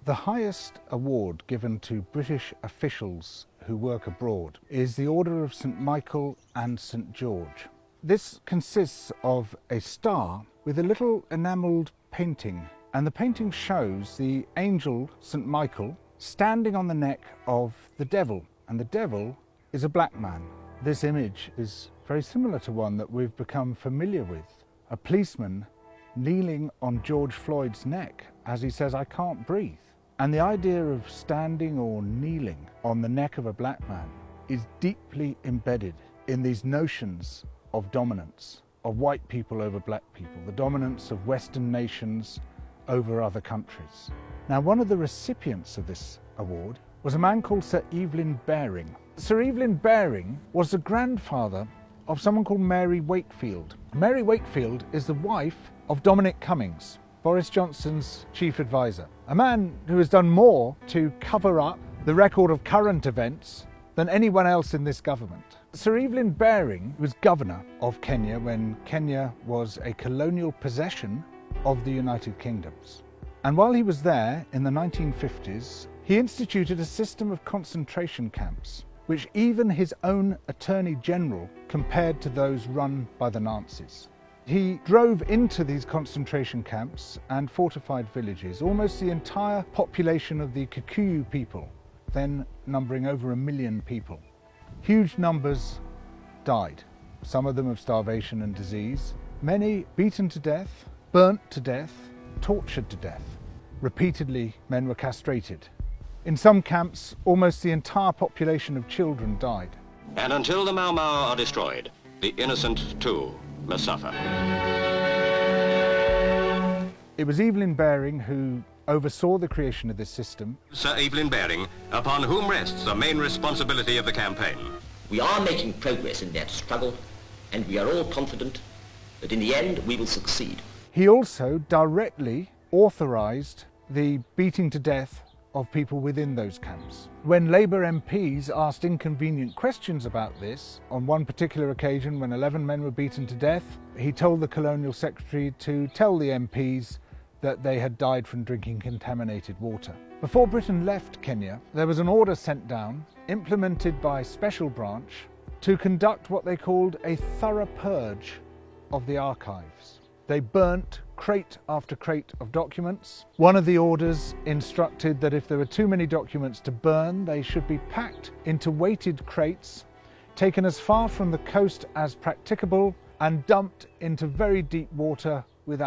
The highest award given to British officials who work abroad is the Order of St Michael and St George. This consists of a star with a little enamelled painting, and the painting shows the angel St Michael standing on the neck of the devil, and the devil is a black man. This image is very similar to one that we've become familiar with. A policeman kneeling on George Floyd's neck as he says, "I can't breathe." And the idea of standing or kneeling on the neck of a black man is deeply embedded in these notions of dominance, of white people over black people, the dominance of Western nations over other countries. Now, one of the recipients of this award was a man called Sir Evelyn Baring. Sir Evelyn Baring was the grandfather of someone called Mary Wakefield. Mary Wakefield is the wife of Dominic Cummings, Boris Johnson's chief advisor, a man who has done more to cover up the record of current events than anyone else in this government. Sir Evelyn Baring was governor of Kenya when Kenya was a colonial possession of the United Kingdoms. And while he was there in the 1950s, he instituted a system of concentration camps, which even his own Attorney General compared to those run by the Nazis. He drove into these concentration camps and fortified villages. Almost the entire population of the Kikuyu people, then numbering over 1 million people. Huge numbers died, some of them of starvation and disease, many beaten to death, burnt to death, tortured to death. Repeatedly, men were castrated. In some camps, almost the entire population of children died. And until the Mau Mau are destroyed, the innocent too must suffer. It was Evelyn Baring who oversaw the creation of this system. Sir Evelyn Baring, upon whom rests the main responsibility of the campaign. We are making progress in that struggle, and we are all confident that in the end we will succeed. He also directly authorised the beating to death of people within those camps. When Labour MPs asked inconvenient questions about this, on one particular occasion when 11 men were beaten to death, he told the Colonial Secretary to tell the MPs that they had died from drinking contaminated water. Before Britain left Kenya, there was an order sent down, implemented by Special Branch, to conduct what they called a thorough purge of the archives. They burnt crate after crate of documents. One of the orders instructed that if there were too many documents to burn, they should be packed into weighted crates, taken as far from the coast as practicable, and dumped into very deep water without